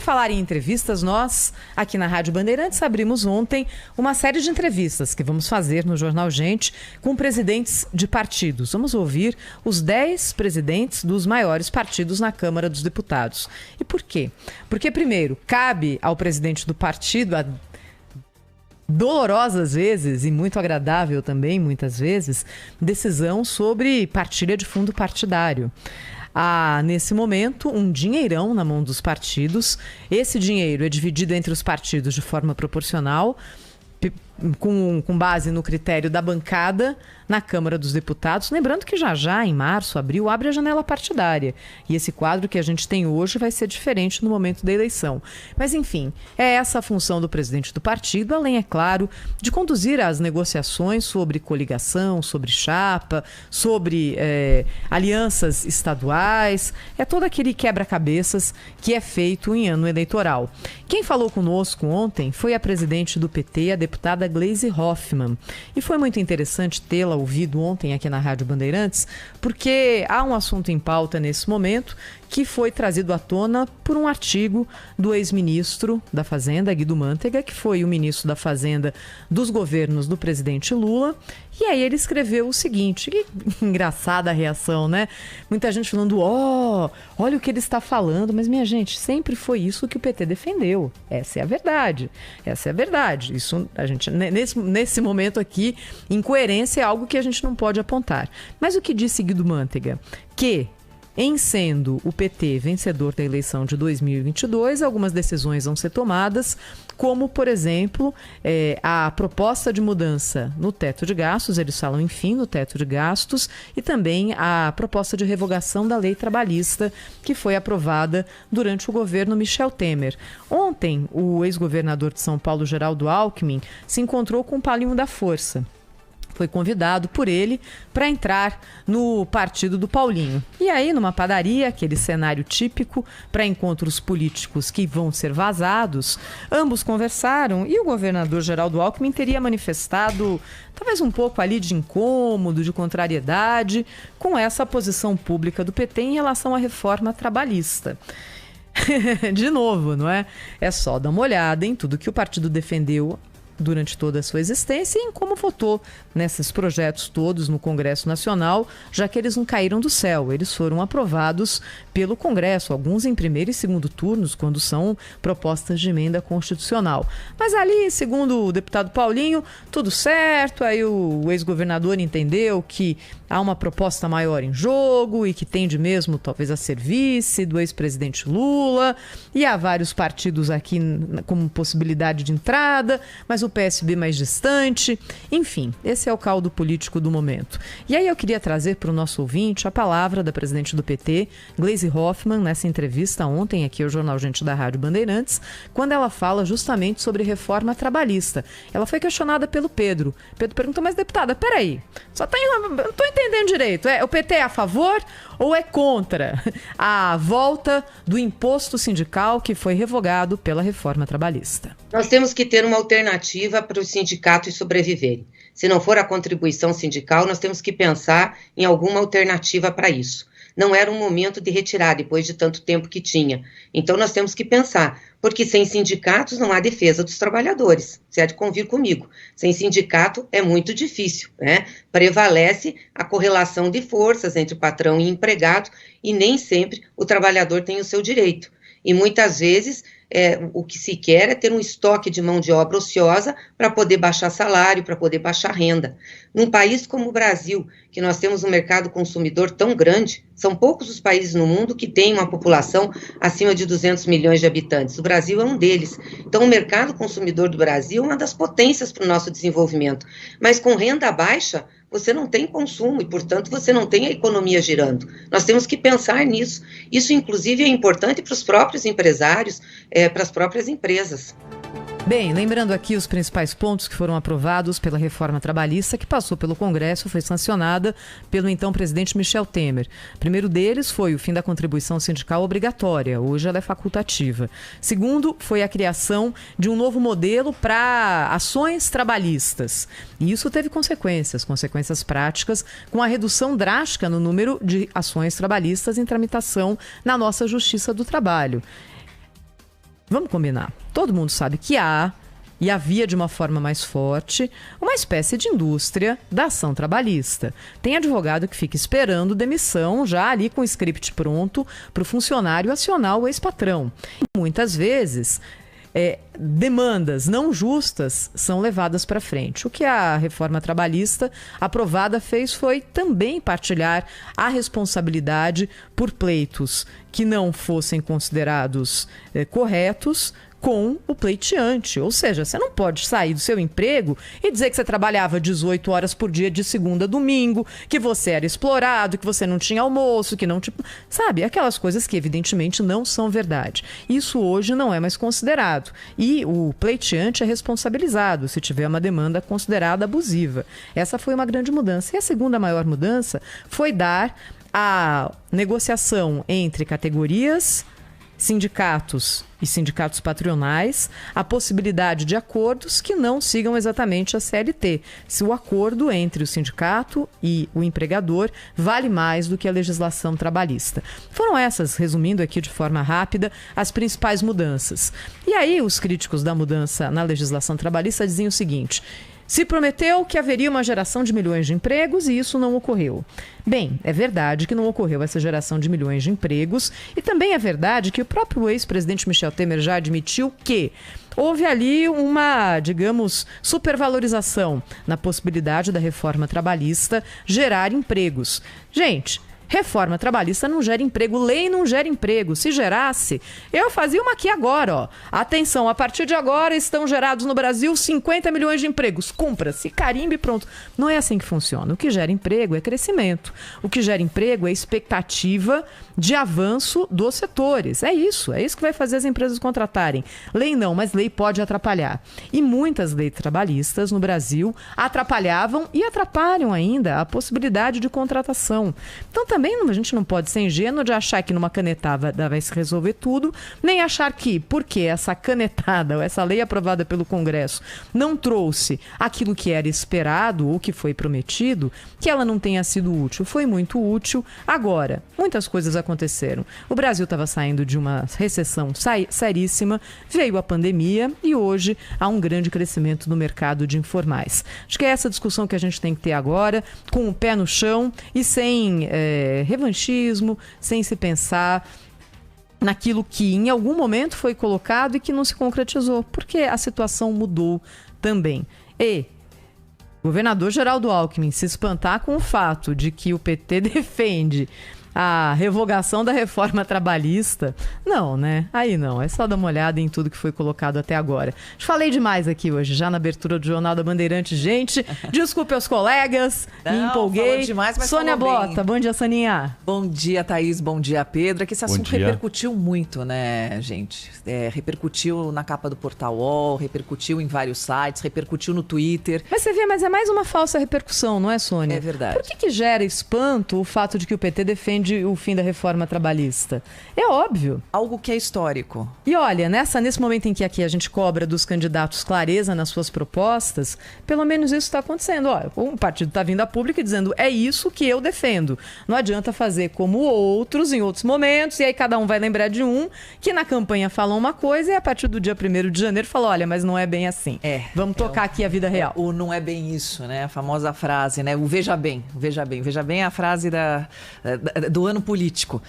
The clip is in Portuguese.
falar em entrevistas, nós, aqui na Rádio Bandeirantes, abrimos ontem uma série de entrevistas que vamos fazer no Jornal Gente com presidentes de partidos. Vamos ouvir os 10 presidentes dos maiores partidos na Câmara dos Deputados. E por quê? Porque, primeiro, cabe ao presidente do partido, a dolorosas vezes e muito agradável também, muitas vezes, decisão sobre partilha de fundo partidário. Há, nesse momento, um dinheirão na mão dos partidos. Esse dinheiro é dividido entre os partidos de forma proporcional, com base no critério da bancada na Câmara dos Deputados. Lembrando que já, em março, abril, abre a janela partidária. E esse quadro que a gente tem hoje vai ser diferente no momento da eleição. Mas, enfim, é essa a função do presidente do partido, além, é claro, de conduzir as negociações sobre coligação, sobre chapa, sobre alianças estaduais. É todo aquele quebra-cabeças que é feito em ano eleitoral. Quem falou conosco ontem foi a presidente do PT, a deputada Gleisi Hoffmann. E foi muito interessante tê-la ouvido ontem aqui na Rádio Bandeirantes, porque há um assunto em pauta nesse momento que foi trazido à tona por um artigo do ex-ministro da Fazenda, Guido Mantega, que foi o ministro da Fazenda dos governos do presidente Lula. E aí ele escreveu o seguinte, que engraçada a reação, né? Muita gente falando, olha o que ele está falando, mas minha gente, sempre foi isso que o PT defendeu. Essa é a verdade. Essa é a verdade. Isso, a gente, nesse momento aqui, incoerência é algo que a gente não pode apontar. Mas o que disse Guido Mantega? Que, em sendo o PT vencedor da eleição de 2022, algumas decisões vão ser tomadas, como, por exemplo, a proposta de mudança no teto de gastos, eles falam, enfim, no teto de gastos, e também a proposta de revogação da lei trabalhista, que foi aprovada durante o governo Michel Temer. Ontem, o ex-governador de São Paulo, Geraldo Alckmin, se encontrou com o Palinho da Força. Foi convidado por ele para entrar no partido do Paulinho. E aí, numa padaria, aquele cenário típico para encontros políticos que vão ser vazados, ambos conversaram e o governador Geraldo Alckmin teria manifestado talvez um pouco ali de incômodo, de contrariedade com essa posição pública do PT em relação à reforma trabalhista. De novo, não é? É só dar uma olhada em tudo que o partido defendeu durante toda a sua existência e em como votou nesses projetos todos no Congresso Nacional, já que eles não caíram do céu, eles foram aprovados pelo Congresso, alguns em primeiro e segundo turnos, quando são propostas de emenda constitucional. Mas ali, segundo o deputado Paulinho, tudo certo, aí o ex-governador entendeu que há uma proposta maior em jogo e que tende mesmo talvez a ser vice do ex-presidente Lula, e há vários partidos aqui como possibilidade de entrada, mas o PSB mais distante. Enfim, esse é o caldo político do momento. E aí eu queria trazer para o nosso ouvinte a palavra da presidente do PT, Gleisi Hoffmann, nessa entrevista ontem aqui ao Jornal Gente da Rádio Bandeirantes, quando ela fala justamente sobre reforma trabalhista. Ela foi questionada pelo Pedro. Pedro perguntou, mas deputada, peraí, não estou entendendo direito. O PT é a favor ou é contra a volta do imposto sindical que foi revogado pela reforma trabalhista? Nós temos que ter uma alternativa para os sindicatos sobreviverem. Se não for a contribuição sindical, nós temos que pensar em alguma alternativa para isso. Não era um momento de retirar depois de tanto tempo que tinha. Então nós temos que pensar, porque sem sindicatos não há defesa dos trabalhadores. Você há de convir comigo. Sem sindicato é muito difícil, né? Prevalece a correlação de forças entre patrão e empregado e nem sempre o trabalhador tem o seu direito. E muitas vezes o que se quer é ter um estoque de mão de obra ociosa para poder baixar salário, para poder baixar renda. Num país como o Brasil, que nós temos um mercado consumidor tão grande, são poucos os países no mundo que têm uma população acima de 200 milhões de habitantes. O Brasil é um deles. Então, o mercado consumidor do Brasil é uma das potências para o nosso desenvolvimento. Mas com renda baixa, você não tem consumo e, portanto, você não tem a economia girando. Nós temos que pensar nisso. Isso, inclusive, é importante para os próprios empresários, para as próprias empresas. Bem, lembrando aqui os principais pontos que foram aprovados pela reforma trabalhista que passou pelo Congresso, foi sancionada pelo então presidente Michel Temer. O primeiro deles foi o fim da contribuição sindical obrigatória, hoje ela é facultativa. Segundo, foi a criação de um novo modelo para ações trabalhistas. E isso teve consequências práticas, com a redução drástica no número de ações trabalhistas em tramitação na nossa Justiça do Trabalho. vamos combinar, todo mundo sabe que há, e havia de uma forma mais forte, uma espécie de indústria da ação trabalhista. Tem advogado que fica esperando demissão já ali com o script pronto para o funcionário acionar o ex-patrão. E muitas vezes demandas não justas são levadas para frente. O que a reforma trabalhista aprovada fez foi também partilhar a responsabilidade por pleitos que não fossem considerados corretos com o pleiteante. Ou seja, você não pode sair do seu emprego e dizer que você trabalhava 18 horas por dia de segunda a domingo, que você era explorado, que você não tinha almoço, que não tinha... Sabe? Aquelas coisas que evidentemente não são verdade. Isso hoje não é mais considerado. E o pleiteante é responsabilizado se tiver uma demanda considerada abusiva. Essa foi uma grande mudança. E a segunda maior mudança foi dar a negociação entre categorias, sindicatos e sindicatos patronais, a possibilidade de acordos que não sigam exatamente a CLT. Se o acordo entre o sindicato e o empregador vale mais do que a legislação trabalhista. Foram essas, resumindo aqui de forma rápida, as principais mudanças. E aí os críticos da mudança na legislação trabalhista diziam o seguinte: se prometeu que haveria uma geração de milhões de empregos e isso não ocorreu. Bem, é verdade que não ocorreu essa geração de milhões de empregos e também é verdade que o próprio ex-presidente Michel Temer já admitiu que houve ali uma, digamos, supervalorização na possibilidade da reforma trabalhista gerar empregos. Gente, reforma trabalhista não gera emprego, lei não gera emprego. Se gerasse, eu fazia uma aqui agora, ó. Atenção, a partir de agora estão gerados no Brasil 50 milhões de empregos. Cumpra-se, carimbe, pronto. Não é assim que funciona. O que gera emprego é crescimento. O que gera emprego é expectativa de avanço dos setores. É isso que vai fazer as empresas contratarem. Lei não, mas lei pode atrapalhar. E muitas leis trabalhistas no Brasil atrapalhavam e atrapalham ainda a possibilidade de contratação. Então também a gente não pode ser ingênuo de achar que numa canetada vai se resolver tudo, nem achar que, porque essa canetada ou essa lei aprovada pelo Congresso não trouxe aquilo que era esperado ou que foi prometido, que ela não tenha sido útil. Foi muito útil. Agora, muitas coisas aconteceram. O Brasil estava saindo de uma recessão seríssima, veio a pandemia e hoje há um grande crescimento no mercado de informais. Acho que é essa discussão que a gente tem que ter agora, com o pé no chão e sem revanchismo, sem se pensar naquilo que em algum momento foi colocado e que não se concretizou, porque a situação mudou também. E o governador Geraldo Alckmin se espantar com o fato de que o PT defende a revogação da reforma trabalhista, não, né? Aí não, é só dar uma olhada em tudo que foi colocado até agora. Falei demais aqui hoje, já na abertura do Jornal da Bandeirante. Gente, desculpe aos colegas, me empolguei. Falou demais, mas Sônia falou Blota, bem. bom dia, Saninha. Bom dia, Thaís, bom dia, Pedro. Que esse assunto repercutiu muito, né, gente? Repercutiu na capa do Portal UOL, repercutiu em vários sites, repercutiu no Twitter. Mas você vê, mas é mais uma falsa repercussão, não é, Sônia? É verdade. Por que gera espanto o fato de que o PT defende o fim da reforma trabalhista? É óbvio. Algo que é histórico. E olha, nesse momento em que aqui a gente cobra dos candidatos clareza nas suas propostas, pelo menos isso está acontecendo. Ó, um partido está vindo a público e dizendo, é isso que eu defendo. Não adianta fazer como outros em outros momentos, e aí cada um vai lembrar de um que na campanha falou uma coisa e a partir do dia 1º de janeiro falou, olha, mas não é bem assim. Vamos tocar aqui a vida real. O não é bem isso, né? A famosa frase, né? O veja bem, veja bem. Veja bem é a frase do ano político.